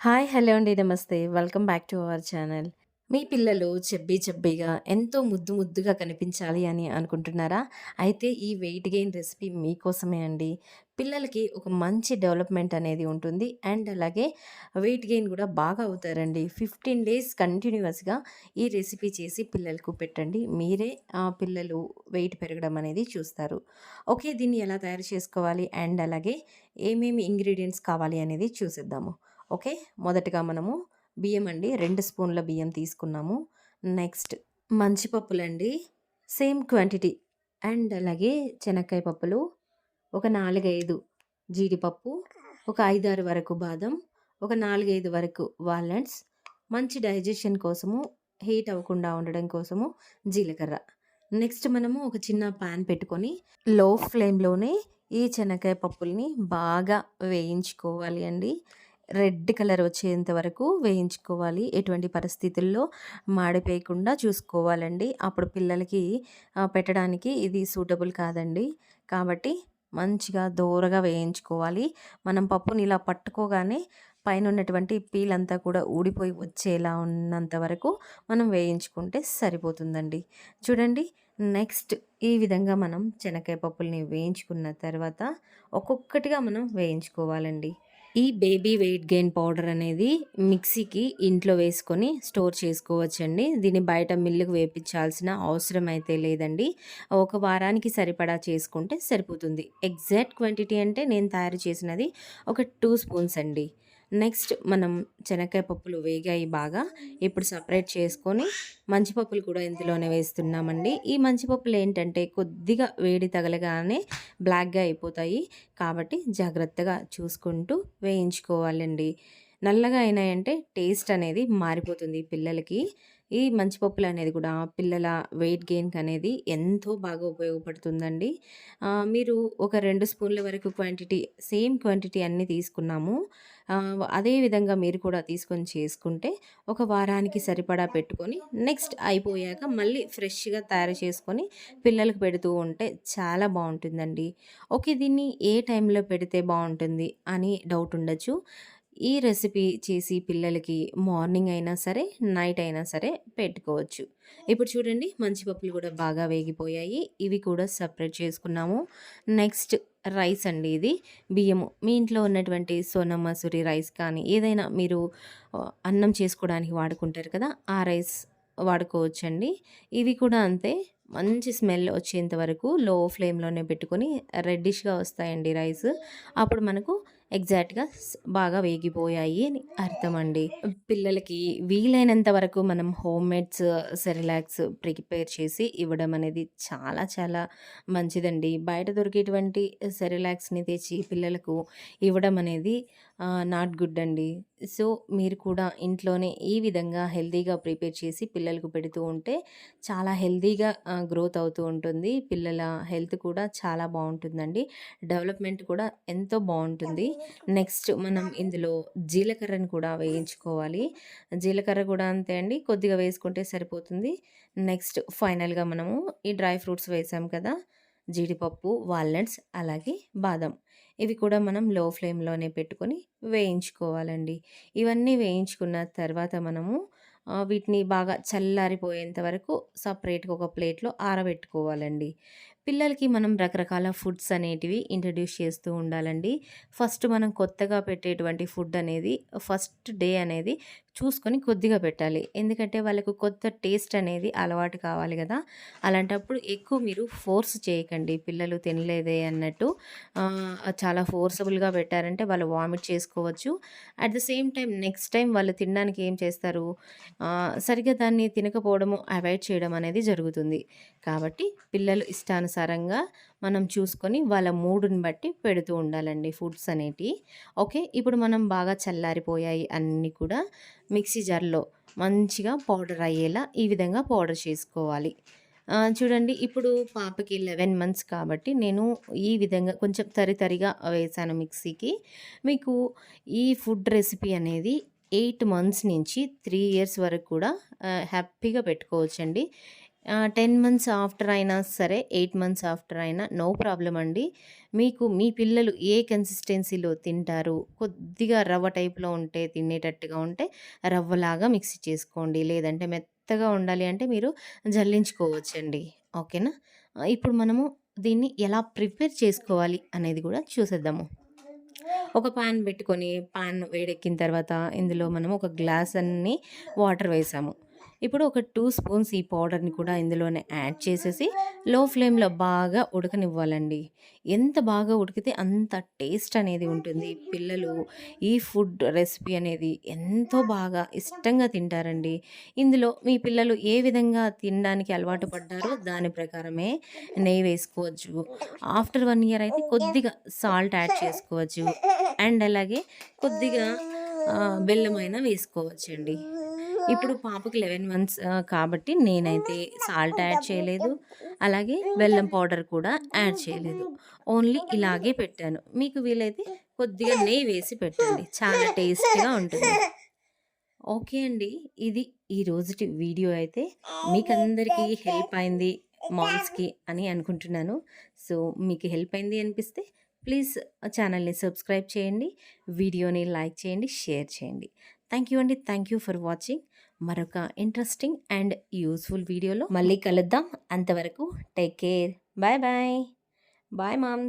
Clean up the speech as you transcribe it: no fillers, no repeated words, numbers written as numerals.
Hi! Hello అండి. నమస్తే. Welcome back to our channel. మీ పిల్లలు చెబ్బీ చెబ్బీగా ఎంతో ముద్దు ముద్దుగా కనిపించాలి అని అనుకుంటున్నారా? అయితే ఈ వెయిట్ గెయిన్ రెసిపీ మీకోసమే అండి. పిల్లలకి ఒక మంచి డెవలప్‌మెంట్ అనేది ఉంటుంది. అండ్ అలాగే వెయిట్ గెయిన్ గూడా బాగా అవుతారండి. 15 డేస్ కంటిన్యూయస్‌గా ఈ రెసిపీ చేసి పిల్లలకు పెట్టండి. మీరే పిల్లలు వెయిట్ పెరగడం అనేది చూస్తారు. ఓకే. దీన్ని ఎలా తయారు చేసుకోవాలి? అండ్ అలాగే ఏమేమి ఇంగ్రీడియెంట్స్ కావాలి అనేది చూసేద్దాము. ఓకే. మొదటగా మనము బియ్యం అండి. 2 స్పూన్ల బియ్యం తీసుకున్నాము. నెక్స్ట్ మంచి పప్పులండి. Same quantity. అండ్ అలాగే చెనక్కాయ పప్పులు, ఒక 4, 5 జీడిపప్పు, ఒక 5, 6 వరకు బాదం, ఒక 4, 5 వరకు వాల్నట్స్, మంచి డైజెషన్ కోసము, హీట్ అవ్వకుండా ఉండడం కోసము జీలకర్ర. నెక్స్ట్ మనము ఒక చిన్న పాన్ పెట్టుకొని లో ఫ్లేమ్‌లోనే ఈ చెనక్కాయ పప్పుల్ని బాగా వేయించుకోవాలి అండి. రెడ్ కలర్ వచ్చేంత వరకు వేయించుకోవాలి. ఎటువంటి పరిస్థితుల్లో మాడిపోయకుండా చూసుకోవాలండి. అప్పుడు పిల్లలకి పెట్టడానికి ఇది సూటబుల్ కాదండి. కాబట్టి మంచిగా దోరగా వేయించుకోవాలి. మనం పప్పుని ఇలా పట్టుకోగానే పైనున్నటువంటి పీలంతా కూడా ఊడిపోయి వచ్చేలా ఉన్నంత వరకు మనం వేయించుకుంటే సరిపోతుందండి. చూడండి. నెక్స్ట్ ఈ విధంగా మనం శనక్కాయ పప్పుల్ని వేయించుకున్న తర్వాత ఒక్కొక్కటిగా మనం వేయించుకోవాలండి. ఈ బేబీ వెయిట్ గెయిన్ పౌడర్ అనేది మిక్సీకి ఇంట్లో వేసుకొని స్టోర్ చేసుకోవచ్చండి. దీన్ని బయట మిల్లుకి వేపించాల్సిన అవసరం అయితే లేదండి. ఒక వారానికి సరిపడా చేసుకుంటే సరిపోతుంది. ఎగ్జాక్ట్ క్వాంటిటీ అంటే నేను తయారు చేసినది ఒక 2 స్పూన్స్ అండి. నెక్స్ట్ మనం శనక్కాయ పప్పులు వేగాయి బాగా. ఇప్పుడు సపరేట్ చేసుకొని మంచి పప్పులు కూడా ఇందులోనే వేస్తున్నామండి. ఈ మంచి పప్పులు ఏంటంటే కొద్దిగా వేడి తగలగానే బ్లాక్‌గా అయిపోతాయి. కాబట్టి జాగ్రత్తగా చూసుకుంటూ వేయించుకోవాలండి. నల్లగా అయినాయంటే టేస్ట్ అనేది మారిపోతుంది పిల్లలకి. ఈ మంచి పప్పులు అనేది కూడా పిల్లల వెయిట్ గెయిన్‌కి అనేది ఎంతో బాగా ఉపయోగపడుతుందండి. మీరు ఒక 2 స్పూన్ల వరకు క్వాంటిటీ సేమ్ క్వాంటిటీ అన్నీ తీసుకున్నాము. అదే విధంగా మీరు కూడా తీసుకొని చేసుకుంటే ఒక వారానికి సరిపడా పెట్టుకొని నెక్స్ట్ అయిపోయాక మళ్ళీ ఫ్రెష్‌గా తయారు చేసుకొని పిల్లలకి పెడుతూ ఉంటే చాలా బావుంటుందండి. ఓకే. దీన్ని ఏ టైంలో పెడితే బావుంటుంది అని డౌట్ ఉండొచ్చు. ఈ రెసిపీ చేసి పిల్లలకి మార్నింగ్ అయినా సరే, నైట్ అయినా సరే పెట్టుకోవచ్చు. ఇప్పుడు చూడండి మంచి పప్పులు కూడా బాగా వేగిపోయాయి. ఇవి కూడా సెపరేట్ చేసుకున్నాము. నెక్స్ట్ రైస్ అండి ఇది. బియ్యము. మీ ఇంట్లో ఉన్నటువంటి సోనా మసూరి రైస్ కానీ ఏదైనా మీరు అన్నం చేసుకోవడానికి వాడుకుంటారు కదా! ఆ రైస్ వాడుకోవచ్చండి. ఇవి కూడా అంతే. మంచి స్మెల్ వచ్చేంత వరకు లో ఫ్లేమ్‌లోనే పెట్టుకొని రెడ్డిష్‌గా వస్తాయండి రైస్. అప్పుడు మనకు ఎగ్జాక్ట్‌గా బాగా వేగిపోయాయి అని అర్థమండి. పిల్లలకి వీలైనంత వరకు మనం హోమ్‌మేడ్స్ సెరిలాక్స్ ప్రిపేర్ చేసి ఇవ్వడం అనేది చాలా చాలా మంచిదండి. బయట దొరికేటువంటి సెరిలాక్స్‌ని తెచ్చి పిల్లలకు ఇవ్వడం అనేది నాట్ గుడ్ అండి. సో, మీరు కూడా ఇంట్లోనే ఈ విధంగా హెల్తీగా ప్రిపేర్ చేసి పిల్లలకు పెడుతూ ఉంటే చాలా హెల్తీగా గ్రోత్ అవుతూ ఉంటుంది. పిల్లల హెల్త్ కూడా చాలా బావుంటుందండి. డెవలప్‌మెంట్ కూడా ఎంతో బావుంటుంది. నెక్స్ట్ మనం ఇందులో జీలకర్రను కూడా వేయించుకోవాలి. జీలకర్ర కూడా అంతే అండి. కొద్దిగా వేసుకుంటే సరిపోతుంది. నెక్స్ట్ ఫైనల్‌గా మనము ఈ డ్రై ఫ్రూట్స్ వేసాం కదా! జీడిపప్పు, వాల్నట్స్ అలాగే బాదం. ఇవి కూడా మనం లో ఫ్లేమ్‌లోనే పెట్టుకొని వేయించుకోవాలండి. ఇవన్నీ వేయించుకున్న తర్వాత మనము వీటిని బాగా చల్లారిపోయేంత వరకు సెపరేట్‌గా ఒక ప్లేట్‌లో ఆరబెట్టుకోవాలండి. పిల్లలకి మనం రకరకాల ఫుడ్స్ అనేటివి ఇంట్రడ్యూస్ చేస్తూ ఉండాలండి. ఫస్ట్ మనం కొత్తగా పెట్టేటువంటి ఫుడ్ అనేది ఫస్ట్ డే అనేది చూసుకొని కొద్దిగా పెట్టాలి. ఎందుకంటే వాళ్ళకు కొత్త టేస్ట్ అనేది అలవాటు కావాలి గదా! అలాంటప్పుడు ఎక్కువ మీరు ఫోర్స్ చేయకండి. పిల్లలు తినలేదే అన్నట్టు చాలా ఫోర్సబుల్‌గా పెట్టారంటే వాళ్ళు వామిట్ చేసుకోవచ్చు. At the same time next time వాళ్ళు తినడానికి ఏం చేస్తారు, సరిగ్గా దాన్ని తినకపోవడము, అవాయిడ్ చేయడం అనేది జరుగుతుంది. కాబట్టి పిల్లలు ఇష్టానుసారంగా మనం చూసుకొని వాళ్ళ మూడ్‌ని బట్టి పెడుతూ ఉండాలండి ఫుడ్స్ అనేటియి. ఓకే. ఇప్పుడు మనం బాగా చల్లారిపోయాయి అన్నీ కూడా మిక్సీ జార్‌లో మంచిగా పౌడర్ అయ్యేలా ఈ విధంగా పౌడర్ చేసుకోవాలి. చూడండి ఇప్పుడు పాపకి 11 మంత్స్ కాబట్టి నేను ఈ విధంగా కొంచెం తరిగా వేశాను మిక్సీకి. మీకు ఈ ఫుడ్ రెసిపీ అనేది 8 మంత్స్ నుంచి 3 ఇయర్స్ వరకు కూడా హ్యాపీగా పెట్టుకోవచ్చండి. 10 మంత్స్ ఆఫ్టర్ అయినా సరే, 8 మంత్స్ ఆఫ్టర్ అయినా నో ప్రాబ్లమ్ అండి. మీకు మీ పిల్లలు ఏ కన్సిస్టెన్సీలో తింటారు, కొద్దిగా రవ్వ టైప్‌లో ఉంటే తినేటట్టుగా ఉంటే రవ్వలాగా మిక్సీ చేసుకోండి. లేదంటే మెత్తగా ఉండాలి అంటే మీరు జల్లించుకోవచ్చండి. ఓకేనా? ఇప్పుడు మనము దీన్ని ఎలా ప్రిపేర్ చేసుకోవాలి అనేది గూడా చూసేద్దాము. ఒక పాన్ పెట్టుకొని, పాన్ వేడెక్కిన తర్వాత ఇందులో మనం ఒక గ్లాస్ అన్ని వాటర్ వేసాము. ఇప్పుడు ఒక 2 స్పూన్స్ ఈ పౌడర్‌ని కూడా ఇందులోనే యాడ్ చేసేసి లో ఫ్లేమ్‌లో బాగా ఉడకనివ్వాలండి. ఎంత బాగా ఉడికితే అంత టేస్ట్ అనేది ఉంటుంది. పిల్లలు ఈ ఫుడ్ రెసిపీ అనేది ఎంతో బాగా ఇష్టంగా తింటారండి. ఇందులో మీ పిల్లలు ఏ విధంగా తినడానికి అలవాటు పడ్డారో దాని ప్రకారమే నెయ్యి వేసుకోవచ్చు. ఆఫ్టర్ 1 ఇయర్ అయితే కొద్దిగా సాల్ట్ యాడ్ చేసుకోవచ్చు. అండ్ అలాగే కొద్దిగా బెల్లమైనా వేసుకోవచ్చండి. ఇప్పుడు పాపకి 11 మంత్స్ కాబట్టి నేనైతే సాల్ట్ యాడ్ చేయలేదు. అలాగే బెల్లం పౌడర్ కూడా యాడ్ చేయలేదు. ఓన్లీ ఇలాగే పెట్టాను. మీకు వీలైతే కొద్దిగా నెయ్యి వేసి పెట్టండి. చాలా టేస్టీగా ఉంటుంది. ఓకే అండి. ఇది ఈ రోజుటి వీడియో అయితే మీకందరికీ హెల్ప్ అయింది మామ్స్‌కి అని అనుకుంటున్నాను. సో, మీకు హెల్ప్ అయింది అనిపిస్తే ప్లీజ్ ఛానల్‌ని సబ్స్క్రైబ్ చేయండి. వీడియోని లైక్ చేయండి, షేర్ చేయండి. థ్యాంక్ యూ అండి. Thank you for watching. మరొక ఇంట్రెస్టింగ్ అండ్ యూజ్‌ఫుల్ వీడియోలో మళ్ళీ కలుద్దాం. అంతవరకు take care. Bye bye. Bye moms.